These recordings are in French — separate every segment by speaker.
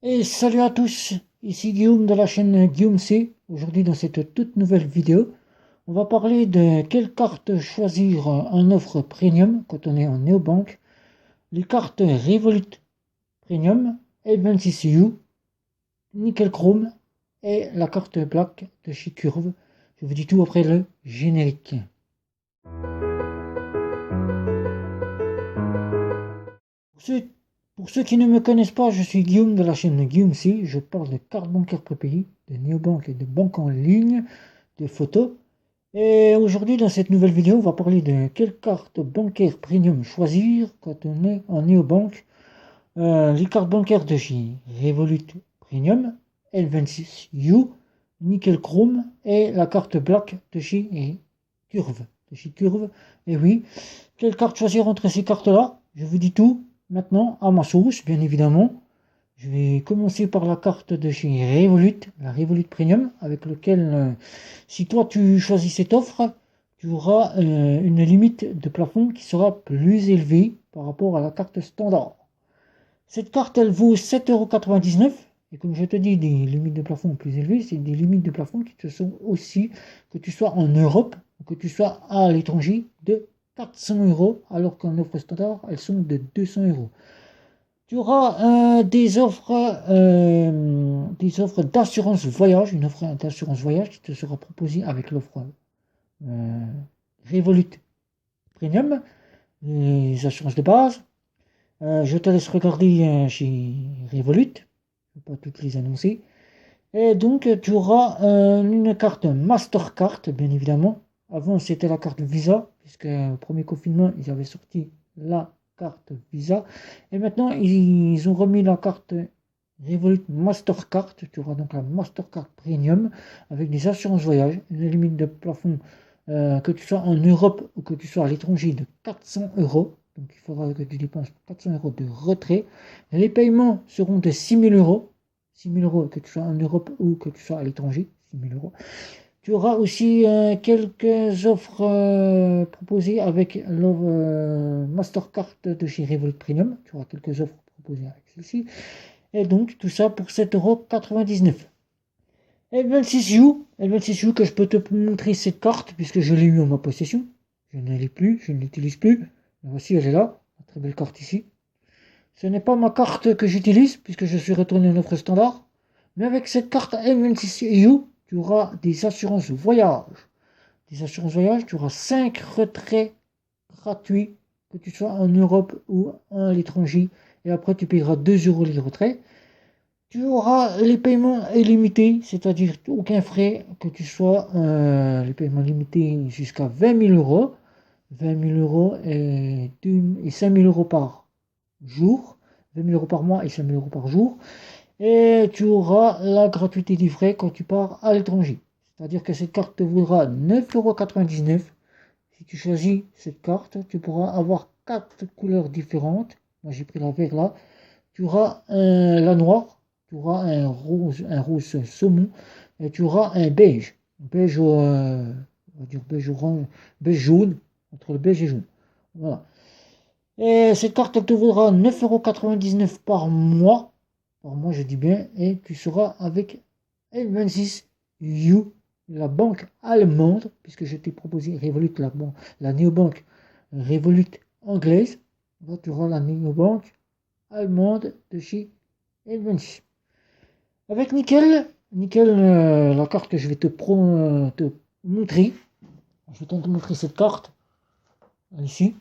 Speaker 1: Et salut à tous, ici Guillaume de la chaîne Guillaume C. Aujourd'hui dans cette toute nouvelle vidéo, on va parler de quelle carte choisir en offre premium quand on est en néobanque. Les cartes Revolut Premium, L26U, Nickel Chrome et la carte Black de chez Curve. Je vous dis tout après le générique. Pour ceux, pour ceux qui ne me connaissent pas, je suis Guillaume de la chaîne Guillaume C. Je parle de cartes bancaires prépayées, de néobanques et de banques en ligne, de photos. Et aujourd'hui, dans cette nouvelle vidéo, on va parler de quelle carte bancaire premium choisir quand on est en néobanque. Les cartes bancaires de chez Revolut Premium, L26U, Nickel Chrome et la carte Black de chez Curve. Et oui, quelle carte choisir entre ces cartes-là? Je vous dis tout maintenant à ma sauce, bien évidemment. Je vais commencer par la carte de chez Revolut, la Revolut Premium, avec lequel, si toi tu choisis cette offre, tu auras une limite de plafond qui sera plus élevée par rapport à la carte standard. Cette carte, elle vaut 7,99 €. Et comme je te dis, des limites de plafond plus élevées, c'est des limites de plafond qui te sont aussi, que tu sois en Europe ou que tu sois à l'étranger, de 400 €, alors qu'en offre standard, elles sont de 200 €. Tu auras des offres d'assurance voyage, une offre d'assurance voyage qui te sera proposée avec l'offre euh, Revolut Premium, les assurances de base. Je te laisse regarder chez Revolut, je ne vais pas toutes les annoncer. Et donc tu auras une carte Mastercard, bien évidemment. Avant c'était la carte Visa, puisque au premier confinement ils avaient sorti la carte Visa. Et maintenant ils ont remis la carte Revolut Mastercard. Tu auras donc la Mastercard Premium avec des assurances voyage, une limite de plafond que tu sois en Europe ou que tu sois à l'étranger de 400 €. Donc il faudra que tu dépenses 400 € de retrait. Les paiements seront de 6 000 €. 6 000 € que tu sois en Europe ou que tu sois à l'étranger. 6 000 €. Tu auras aussi quelques offres proposées avec l'offre Mastercard de chez Revolut Premium. Tu auras quelques offres proposées avec celle-ci. Et donc tout ça pour 7,99 €. L26U que je peux te montrer cette carte puisque je l'ai eu en ma possession. Je ne l'ai plus, je ne l'utilise plus. Voici, elle est là, une très belle carte ici. Ce n'est pas ma carte que j'utilise, puisque je suis retourné en offre standard. Mais avec cette carte M26EU, tu auras des assurances voyage. Des assurances voyage, tu auras 5 retraits gratuits, que tu sois en Europe ou à l'étranger. Et après, tu payeras 2 € les retraits. Tu auras les paiements illimités, c'est-à-dire aucun frais, que tu sois les paiements limités jusqu'à 20 000 €. 20 000 € et 5 000 € par jour, 20 000 € par mois et 5 000 € par jour. Et tu auras la gratuité des frais quand tu pars à l'étranger. C'est-à-dire que cette carte te vaudra 9,99 €. Si tu choisis cette carte, tu pourras avoir 4 couleurs différentes. Moi j'ai pris la vert là. Tu auras la noire, tu auras un rose saumon, et tu auras un beige. Beige, on va dire beige orange, beige jaune, entre le beige et jaune. Voilà. Et cette carte, elle te vaudra 9,99 € par mois. Par mois, je dis bien. Et tu seras avec L26U, la banque allemande, puisque je t'ai proposé Revolut, la néobanque Revolut anglaise. Là, tu auras la néobanque allemande de chez L26. Avec Nickel, la carte que je vais te montrer. Je vais te montrer cette carte. Ici,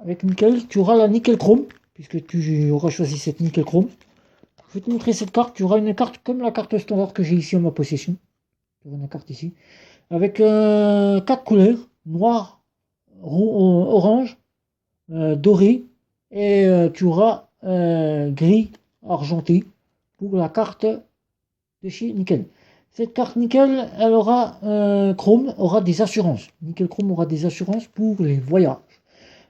Speaker 1: avec Nickel, tu auras la Nickel Chrome, puisque tu auras choisi cette Nickel Chrome. Je vais te montrer cette carte, tu auras une carte comme la carte standard que j'ai ici en ma possession. Tu auras une carte ici, avec 4 couleurs, noir, orange, doré, et tu auras gris, argenté, pour la carte de chez Nickel. Cette carte Nickel, elle aura, Chrome aura des assurances. Nickel Chrome aura des assurances pour les voyages.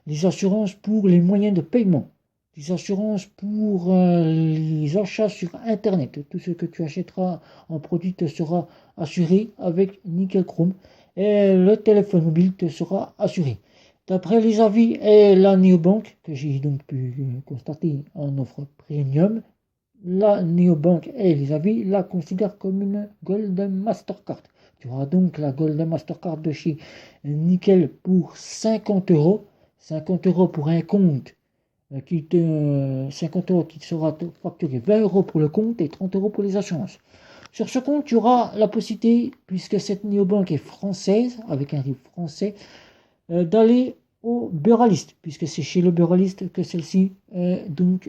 Speaker 1: Des assurances pour les moyens de paiement, des assurances pour les achats sur Internet. Tout ce que tu achèteras en produit te sera assuré avec Nickel Chrome et le téléphone mobile te sera assuré. D'après les avis et la néobanque que j'ai donc pu constater en offre premium, la néobanque et les avis la considèrent comme une Golden Mastercard. Tu auras donc la Golden Mastercard de chez Nickel pour 50 euros. 50 euros pour un compte 50 euros qui te sera facturé 20 euros pour le compte et 30 euros pour les assurances. Sur ce compte, tu auras la possibilité, puisque cette néobanque est française, avec un RIB français, d'aller au buraliste, puisque c'est chez le buraliste que celle-ci est donc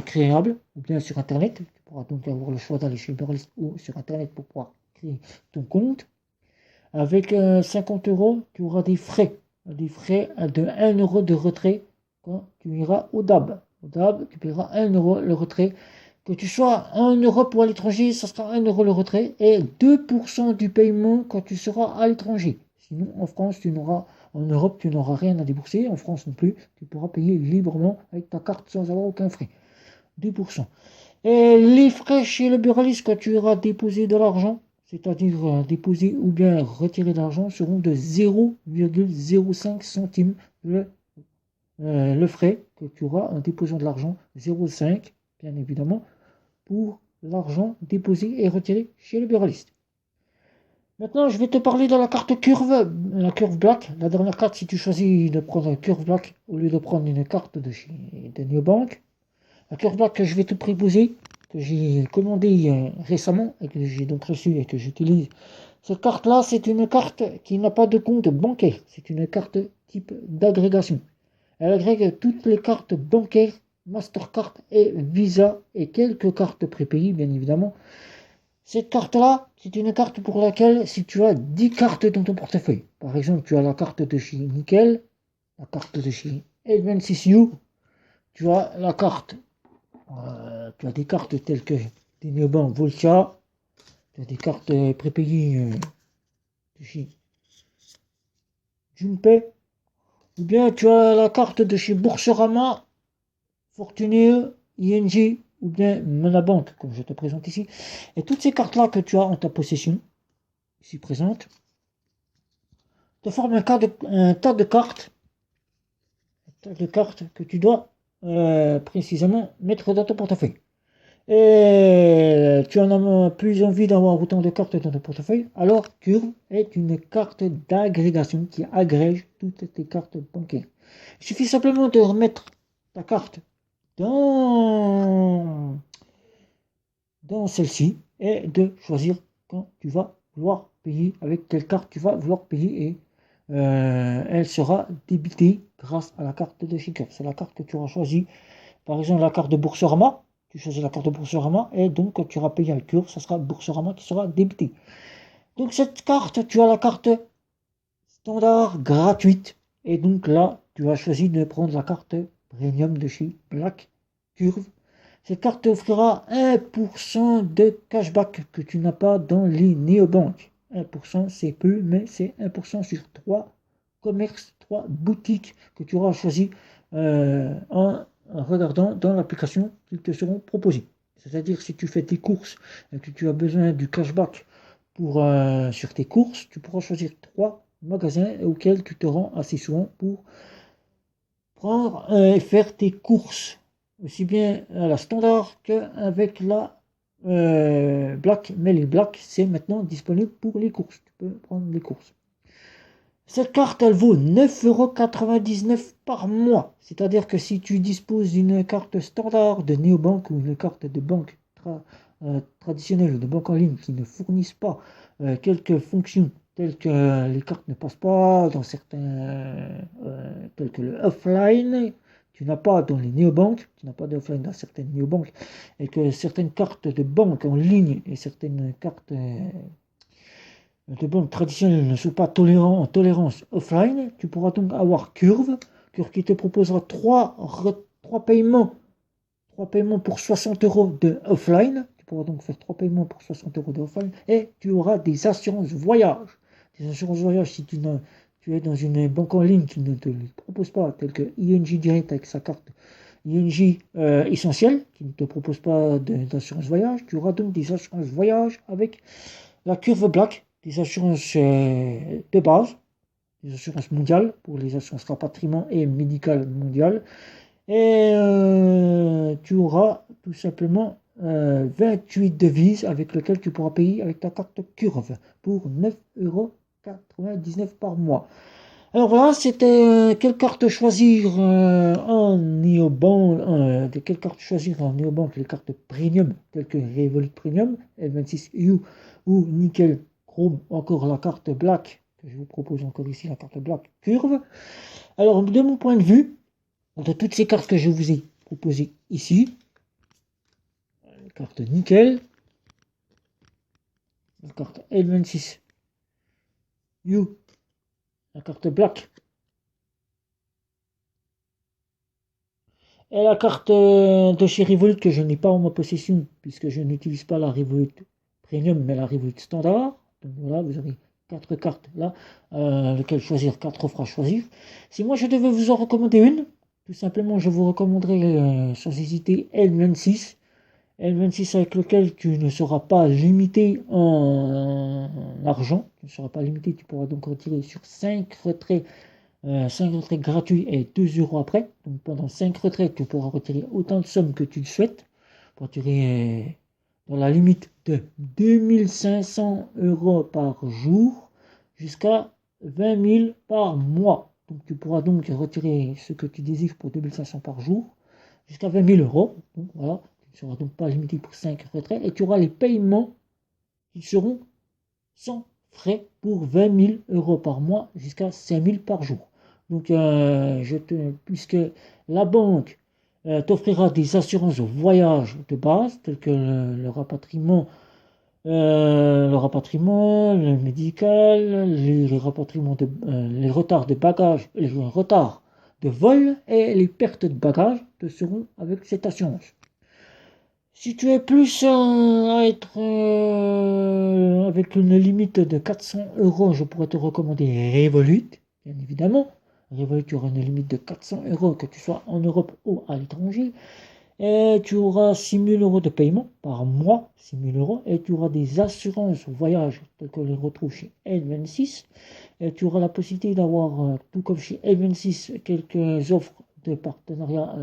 Speaker 1: créable, ou bien sur Internet. Tu pourras donc avoir le choix d'aller chez le buraliste ou sur Internet pour pouvoir créer ton compte. Avec 50 euros, tu auras des frais de 1 euro de retrait quand tu iras au DAB. Au DAB, tu paieras 1 euro le retrait. Que tu sois en Europe ou à l'étranger, ça sera 1 euro le retrait et 2% du paiement quand tu seras à l'étranger. Sinon, en France, en Europe, tu n'auras rien à débourser. En France non plus, tu pourras payer librement avec ta carte sans avoir aucun frais. 2%. Et les frais chez le buraliste quand tu iras déposer de l'argent, c'est-à-dire déposer ou bien retirer de l'argent, seront de 0,05 centimes le frais que tu auras en déposant de l'argent, 0,5 bien évidemment, pour l'argent déposé et retiré chez le buraliste. Maintenant, je vais te parler de la carte curve, la curve black. La dernière carte, si tu choisis de prendre la curve black au lieu de prendre une carte de Neobank, la curve black que je vais te proposer, que j'ai commandée récemment et que j'ai donc reçue et que j'utilise. Cette carte-là, c'est une carte qui n'a pas de compte bancaire. C'est une carte type d'agrégation. Elle agrègue toutes les cartes bancaires, Mastercard et Visa et quelques cartes prépayées, bien évidemment. Cette carte-là, c'est une carte pour laquelle, si tu as 10 cartes dans ton portefeuille, par exemple, tu as la carte de chez Nickel, la carte de chez N26U, tu as la carte, tu as des cartes telles que des Neobank Voltia, tu as des cartes prépayées de chez Junpei, ou bien tu as la carte de chez Boursorama, Fortuné, ING, ou bien Monabank, comme je te présente ici. Et toutes ces cartes-là que tu as en ta possession, ici présentes, te forment un tas de cartes que tu dois précisément mettre dans ton portefeuille. Et tu en as plus envie d'avoir autant de cartes dans ton portefeuille, alors Curve est une carte d'agrégation qui agrège toutes tes cartes bancaires. Il suffit simplement de remettre ta carte dans celle-ci et de choisir quand tu vas vouloir payer, avec quelle carte tu vas vouloir payer et elle sera débitée grâce à la carte de chez Curve. C'est la carte que tu auras choisie, par exemple la carte de Boursorama, tu choisis la carte de Boursorama et donc quand tu auras payé avec Curve, ça sera Boursorama qui sera débité. Donc cette carte, tu as la carte standard gratuite et donc là, tu as choisi de prendre la carte premium de chez Black Curve. Cette carte t'offrira 1% de cashback que tu n'as pas dans les néobanques. 1% c'est peu, mais c'est 1% sur 3 commerces, 3 boutiques que tu auras choisi en regardant dans l'application qu'ils te seront proposées. C'est-à-dire si tu fais tes courses et que tu as besoin du cashback sur tes courses, tu pourras choisir 3 magasins auxquels tu te rends assez souvent pour prendre et faire tes courses, aussi bien à la standard qu'avec la black, mais les black c'est maintenant disponible pour les courses, tu peux prendre les courses. Cette carte elle vaut 9,99€ par mois, c'est-à-dire que si tu disposes d'une carte standard de néobanque ou une carte de banque traditionnelle ou de banque en ligne qui ne fournissent pas quelques fonctions telles que les cartes ne passent pas dans certains, tels que le offline, tu n'as pas dans les néobanques, tu n'as pas d'offline dans certaines néobanques, et que certaines cartes de banque en ligne et certaines cartes de banque traditionnelles ne sont pas en tolérance offline, tu pourras donc avoir Curve qui te proposera 3 paiements pour 60€ de offline. Tu pourras donc faire 3 paiements pour 60€ de offline et tu auras des assurances voyage. Des assurances voyage si tu es dans une banque en ligne qui ne te les propose pas, telle que ING Direct avec sa carte ING essentielle, qui ne te propose pas d'assurance voyage, tu auras donc des assurances voyage avec la Curve Black, des assurances de base, des assurances mondiales pour les assurances rapatriement et médicales mondiales. Et tu auras tout simplement 28 devises avec lequel tu pourras payer avec ta carte Curve pour 9,99 € par mois. Alors voilà, c'était quelle carte choisir en néobank, de quelle carte choisir en néobank, les cartes premium telles que Revolut Premium, L26U ou Nickel Chrome, encore la carte Black, que je vous propose encore ici, la carte Black Curve. Alors de mon point de vue, de toutes ces cartes que je vous ai proposées ici, la carte Nickel, la carte L26U, la carte Black et la carte de chez Revolut que je n'ai pas en ma possession puisque je n'utilise pas la Revolut Premium mais la Revolut Standard. Donc voilà, vous avez 4 cartes là, lesquelles choisir, 4 offres à choisir. Si moi je devais vous en recommander une, tout simplement je vous recommanderais sans hésiter L26. L26 avec lequel tu ne seras pas limité en argent, tu ne seras pas limité, tu pourras donc retirer sur 5 retraits 5 retraits gratuits et 2 € après. Donc pendant 5 retraits, tu pourras retirer autant de sommes que tu le souhaites. Pour retirer dans la limite de 2500 € par jour jusqu'à 20 000 par mois. Donc tu pourras donc retirer ce que tu désires pour 2500 par jour jusqu'à 20 000 €. Donc voilà, tu ne seras donc pas limité pour 5 retraits et tu auras les paiements qui seront sans frais pour 20 000 € par mois jusqu'à 5 000 par jour. Donc, puisque la banque t'offrira des assurances au voyage de base, telles que le rapatriement, le médical, les rapatriements les retards de bagages, les retards de vol et les pertes de bagages te seront avec cette assurance. Si tu es plus à être avec une limite de 400 €, je pourrais te recommander Revolut, bien évidemment. Revolut, tu auras une limite de 400 €, que tu sois en Europe ou à l'étranger. Et tu auras 6 000 € de paiement par mois, 6 000 €. Et tu auras des assurances au voyage, telles que les retrouve chez L26. Et tu auras la possibilité d'avoir, tout comme chez L26, quelques offres de partenariat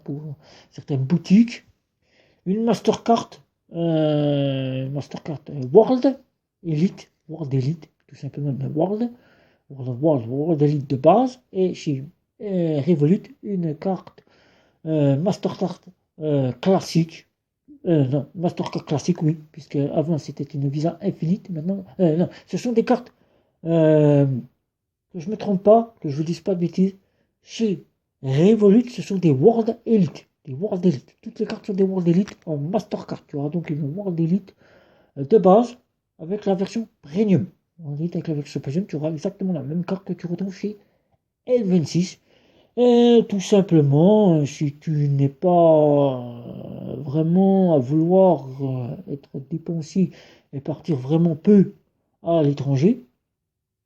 Speaker 1: pour certaines boutiques. Une Mastercard, World Elite, tout simplement World Elite de base, et chez Revolut, une carte Mastercard classique. Non, Mastercard classique, oui, puisque avant c'était une Visa Infinite, maintenant, non, ce sont des cartes, que je ne me trompe pas, que je ne vous dise pas de bêtises, chez Revolut, ce sont des World Elite. Des World Elite. Toutes les cartes sont des World Elite en Mastercard. Tu auras donc une World Elite de base avec la version Premium. World Elite avec la version Premium, tu auras exactement la même carte que tu retrouves chez L26. Et tout simplement, si tu n'es pas vraiment à vouloir être dépensier et partir vraiment peu à l'étranger,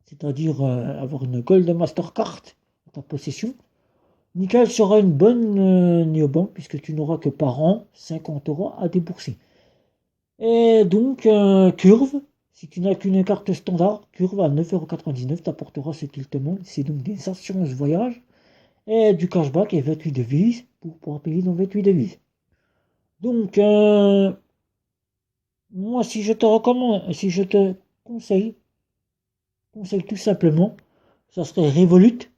Speaker 1: c'est-à-dire avoir une Gold Mastercard en ta possession, Nickel sera une bonne néobank puisque tu n'auras que par an 50 € à débourser. Et donc, Curve, si tu n'as qu'une carte standard, Curve à 9,99 € t'apportera ce qu'il te manque. C'est donc des assurances voyage et du cashback et 28 devises pour pouvoir payer dans 28 devises. Donc, moi, si je te recommande, si je te conseille tout simplement, ça serait Revolut,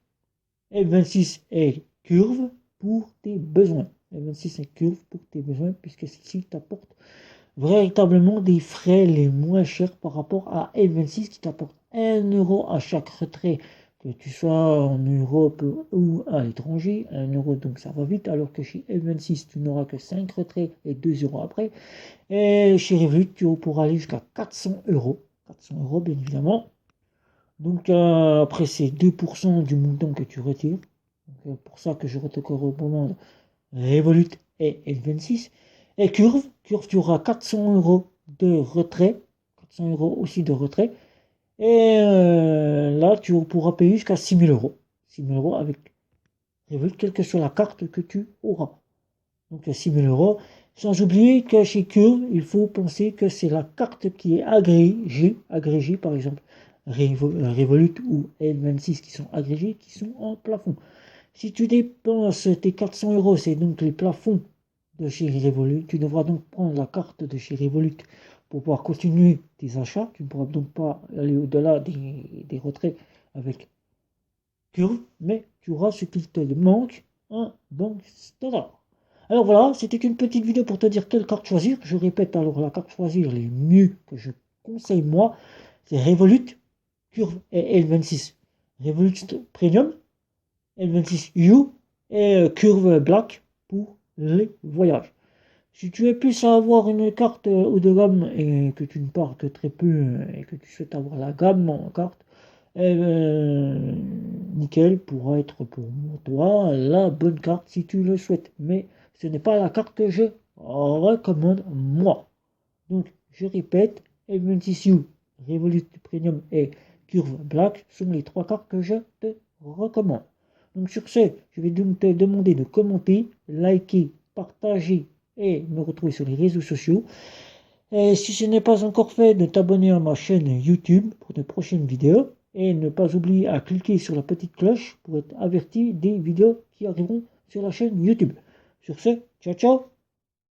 Speaker 1: L26 et Curve pour tes besoins. L26 et Curve pour tes besoins, puisque ceci t'apporte véritablement des frais les moins chers par rapport à L26 qui t'apporte 1 € à chaque retrait, que tu sois en Europe ou à l'étranger. 1 € donc ça va vite, alors que chez L26 tu n'auras que 5 retraits et 2 € après. Et chez Revolut tu pourras aller jusqu'à 400 €. 400 € bien évidemment. Donc après c'est 2% du montant que tu retires. Donc, pour ça que je te recommande Revolut et L26. Et Curve, tu auras 400 € de retrait. 400 € aussi de retrait. Et là tu pourras payer jusqu'à 6 000 €. 6 000 € avec Revolut, quelle que soit la carte que tu auras. Donc 6 000 €. Sans oublier que chez Curve, il faut penser que c'est la carte qui est agrégée par exemple. Revolut ou L26 qui sont agrégés, qui sont en plafond. Si tu dépenses tes 400 €, c'est donc les plafonds de chez Revolut. Tu devras donc prendre la carte de chez Revolut pour pouvoir continuer tes achats. Tu ne pourras donc pas aller au-delà des retraits avec Curve, mais tu auras ce qu'il te manque, un banque standard. Alors voilà, c'était une petite vidéo pour te dire quelle carte choisir. Je répète alors, la carte choisir les mieux que je conseille moi, c'est Revolut, Curve et L26. Revolut Premium, L26U et Curve Black pour les voyages. Si tu es plus à avoir une carte haut de gamme et que tu ne pars que très peu et que tu souhaites avoir la gamme en carte, nickel pourra être pour toi la bonne carte si tu le souhaites. Mais ce n'est pas la carte que je recommande moi. Donc je répète, M26U, Revolut Premium et Curve Black sont les 3 cartes que je te recommande. Donc sur ce, je vais donc te demander de commenter, liker, partager et me retrouver sur les réseaux sociaux. Et si ce n'est pas encore fait, de t'abonner à ma chaîne YouTube pour de prochaines vidéos. Et ne pas oublier à cliquer sur la petite cloche pour être averti des vidéos qui arriveront sur la chaîne YouTube. Sur ce, ciao ciao!